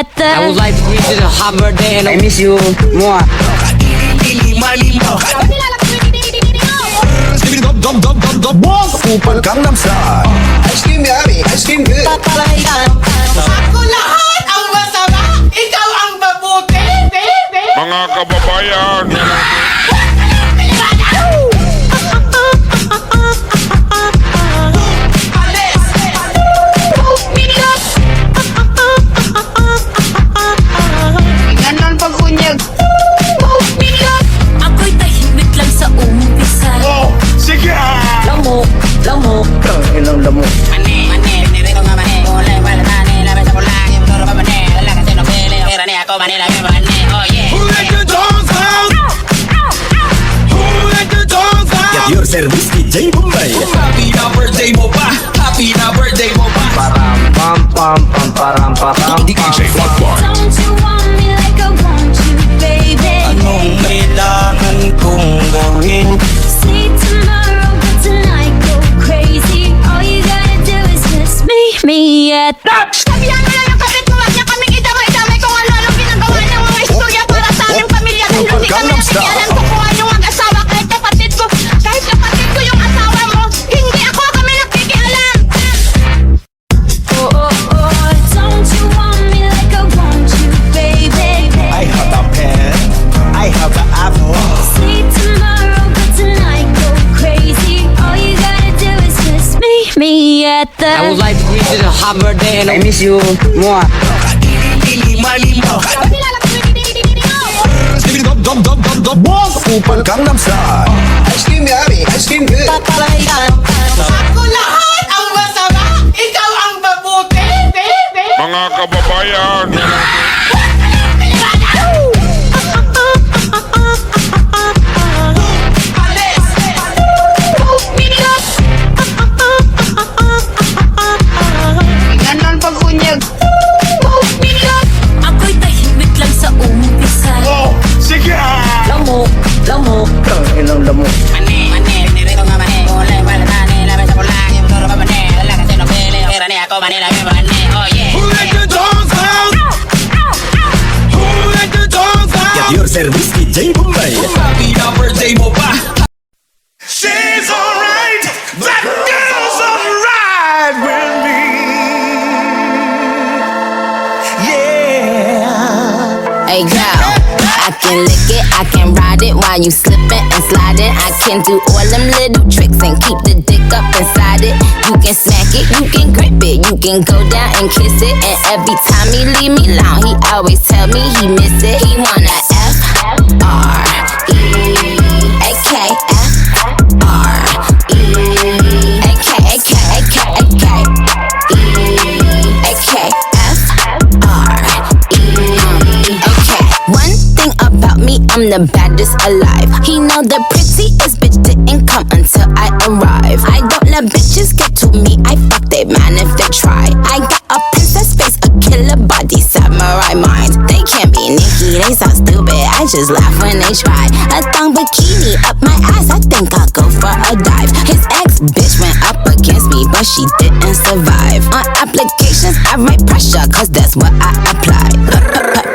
at the I would like to wish you a happy birthday and I miss you more. Upal Gangnam Style. Ice cream yummy, ice cream good. Ako lahat ang masama, ikaw ang mabuti, baby. Mga kababayan, Ganon pag-unyag. ako'y tahimik lang sa umpisa. Oh, sige! Lamo, lamo. Ilang lamo. Who let the dogs out? Who let the dogs out? Get your service DJ Bombay. Happy na birthday mo pa, happy na birthday mo pa. Param pam pam pam param param. DJ Flopbar. Don't you want me like I want you, baby? Anong kailangan kong gawin? See tomorrow, but tonight go crazy. All you gotta do is just meet me at the Sabihan mo lang yung kapit mo, wag niya kaming idamay-damay kung ano-anong ginagawa ng mga istorya para sa aming pamilya. Dahil hindi kami nakikialam kung kung anong mag-asawa kahit kapatid ko. Kahit kapatid ko yung asawa mo, hindi ako kami nakikialam. oh, oh, oh. Don't you want me like I want you, baby? I have a pen. I have an apple. See tomorrow, but tonight go crazy. All you gotta do is just meet me at the I would like to wish you a happy birthday and I miss you more. Upal Gangnam Style. Ice cream yummy, ice cream good. Ako lahat ang masama, ikaw ang mabuti, baby. Mga kababayan, Ganon pag-unyag. ako'y tahimik lang sa umpisa. Oh, sige! Lamo, lamo. Ilang lamo. who let the dogs out? Who let the dogs out? Get your service DJ Bombay. Happy na birthday mo pa. She's alright. That girl's alright with me. Yeah. Hey girl, I can lick it, I can ride it while you slipping and sliding. I can do all them little tricks and keep the dick up inside it. You can smack it, you can grip it, you can go down and kiss it. And every time he leave me alone, he always tell me he miss it. He wanna F R E A K F R E A K A K A K A K E A K F R E A K. One thing about me, I'm the baddest alive. He know the prettiest bitch didn't come until I arrive. I don't let bitches get to me, I fuck they man if they try. I got a princess face, a killer body, samurai mind. They can't be Nicki, they sound stupid, I just laugh when they try. A thong bikini up my ass, I think I'll go for a dive. His ex bitch went up against me, but she didn't survive. On applications, I write pressure, cause that's what I apply.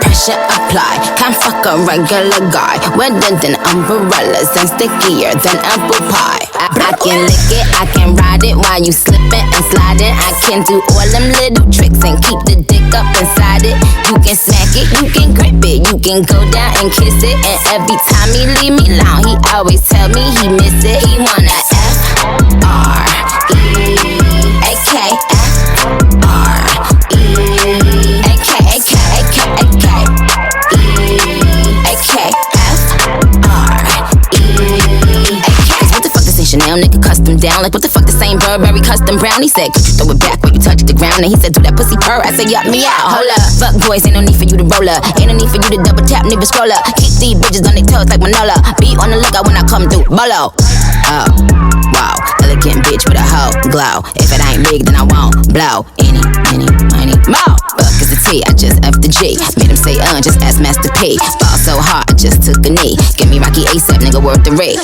Pressure apply, can't fuck a regular guy. Wetter than umbrellas and stickier than apple pie. I can lick it, I can ride it while you slipping and sliding. I can do all them little tricks and keep the dick up inside it. You can smack it, you can grip it, you can go down and kiss it. And every time he leave me alone, he always tell me he miss it. He wanna F R E A K F R E A K A K A K A K E A K F R E A K. Cause what the fuck this ain't Chanel, nigga custom down. Like what the fuck this ain't Burberry custom brown. He said, could you throw it back when you touch the ground? And he said, do that pussy purr. I said, yup me out, hold up. Fuck boys, ain't no need for you to roll up. Ain't no need for you to double tap, nigga scroll up. Keep these bitches on their toes like Manola. Be on the lookout when I come through, bolo. Oh, wow, elegant bitch with a hoe glow. If it ain't big, then I won't blow. Any, money, more. Fuck is the T, I just F the G. Made him say, just ask Master P. Fall so hard, I just took a knee. Give me Rocky ASAP, nigga, worth the rate.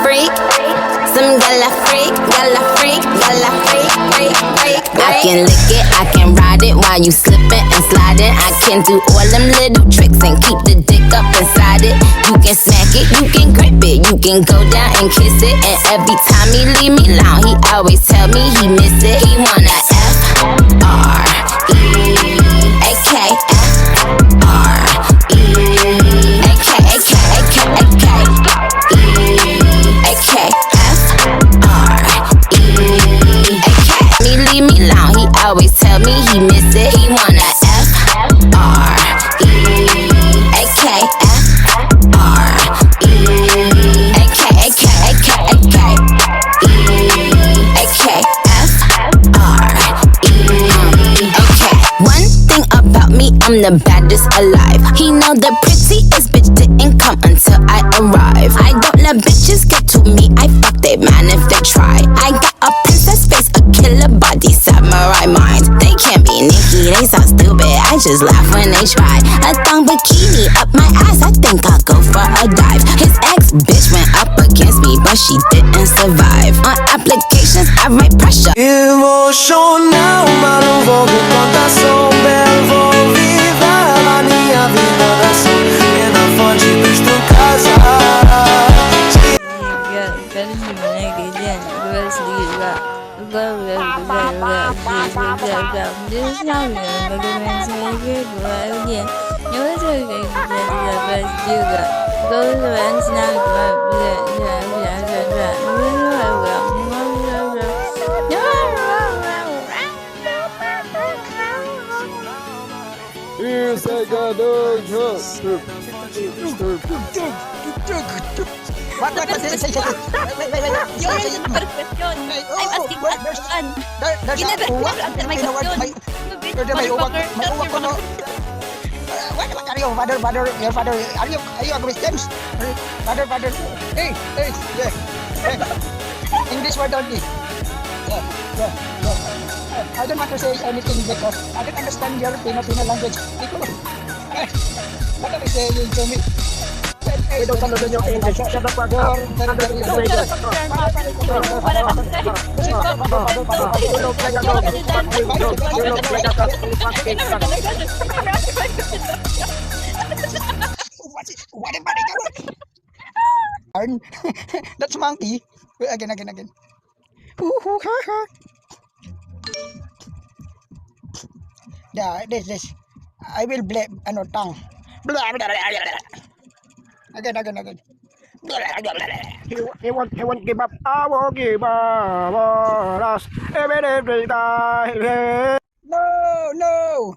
Freak, freak, some gala freak, gala freak, gala freak, freak, freak. I can lick it, I can ride it while you slipping and sliding. I can do all them little tricks and keep the dick up inside it. You can smack it, you can grip it, you can go down and kiss it. And every time he leave me alone, he always tell me he miss it. He wanna F-R-E-A-K, F-R-E-A-K, me leave me alone, he always tell me he miss it. He wanna F-R-E-A-K, One thing about me, I'm the baddest alive. He know the prettiest bitch didn't come until I arrive. I don't let bitches get to me, I fuck they man if they try. I got a princess face, a killer body, samurai mind. They can't be Nicki, they so stupid, I just laugh when they try. A thong bikini up my ass, I think I'll go for a dive. His ex bitch went up against me, but she didn't survive. On applications, I write pressure. Emocional, mas não vou por contação. Belo, vou viver a minha vida da ação. E na fonte dos tu casar. What say? You're in the question. I'm asking question. There's You never uwak. answer my question. There's may uwak. May uwak ko no. What are you, father? Your father? Are you a Christian? Father. Hey, yeah. Hey. English word only. Yeah. I don't want to say anything because I don't understand your Filipino language. What are you saying to me? We don't understand your English. Shut the fuck up. What am I doing? That's monkey. Wait, again. Yeah, this. I will blame tongue. Again. He won't give up. I won't give up. Us every time. No.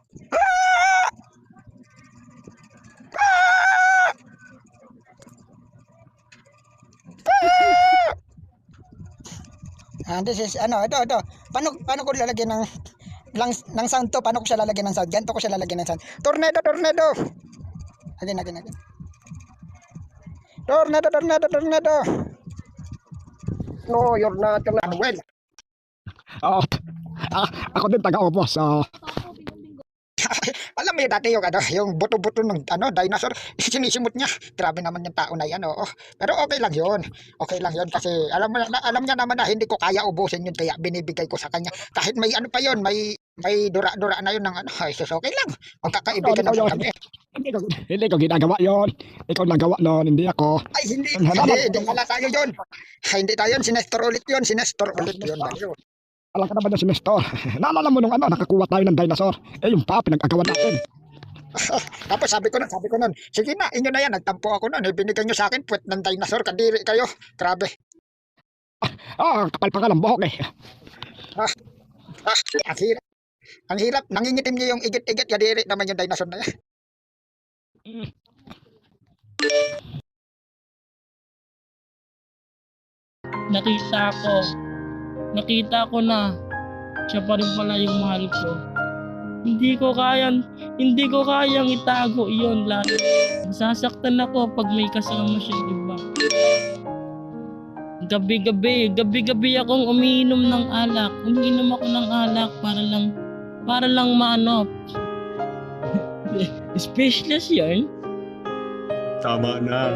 This is ito. Paano ko lalagyan ng sound to? Paano ko siya lalagyan ng sound? Ganito ko siya lalagyan ng sound. Tornado. Again. Tornado. No, you're not well. Ako din taga-opo, so... Alam mo yun dati yung buto-buto ng dinosaur, sinisimot niya. Grabe naman yung tao na yan, oo. Pero okay lang yun kasi alam niya naman na hindi ko kaya ubusin yun kaya binibigay ko sa kanya. Kahit may pa yun, may dura-dura na yun ng ay sus, okay lang. Magkakaibigan naman kami. Hindi ko ginagawa yun. Ikaw nagawa nun, hindi ako. Ay, hindi pala tayo yun. Ay, hindi tayo yun, sinestor ulit yun. Alam ka naman yung sinestor. Naalala mo nung nakakuha tayo ng dinosaur. Yung pinag-agawan natin. Tapos sabi ko nun, sige na, inyo na yan, nagtampo ako nun. Binigay nyo sa akin, puwet ng dinosaur, kadiri kayo. Grabe. Kapal pa nga ng buhok eh. Ang hirap, nangingitim nyo yung igit-igit, kadiri naman yung dinosaur na yan. Nakita ko na siya pa rin pala yung mahal ko. Hindi ko kayang itago iyon lalo. Nasasaktan ako pag may kasama siya, diba? Gabi-gabi akong umiinom ng alak. Umiinom ako ng alak para lang maano. Speechless yun. Tama na.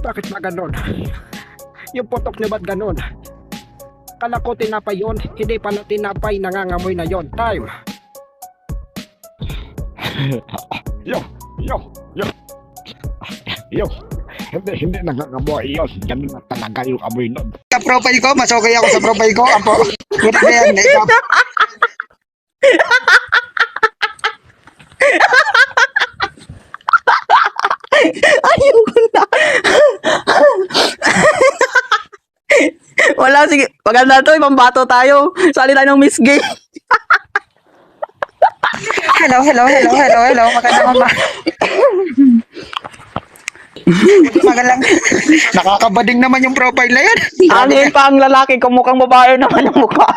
Bakit ba ganon? Yung putok niyo ba't ganon? Kala ko tinapay yun, hindi pala tinapay, nangangamoy na yon. Time! Yo! Hindi nangangamoy yun. Ganun na talaga yung amoy nun. Sa profile ko, mas okay ako sa profile ko. Apo, buti na yan. Ikaw. Ayoko na. Wala, sige. Maganda to, ibang bato tayo. Sali tayo ng Miss Gay. Hello. Maganda mama. Magalang. Nakakabading naman yung profile na yan. Ano yun pa ang lalaki, kung mukhang babae naman ang mukha.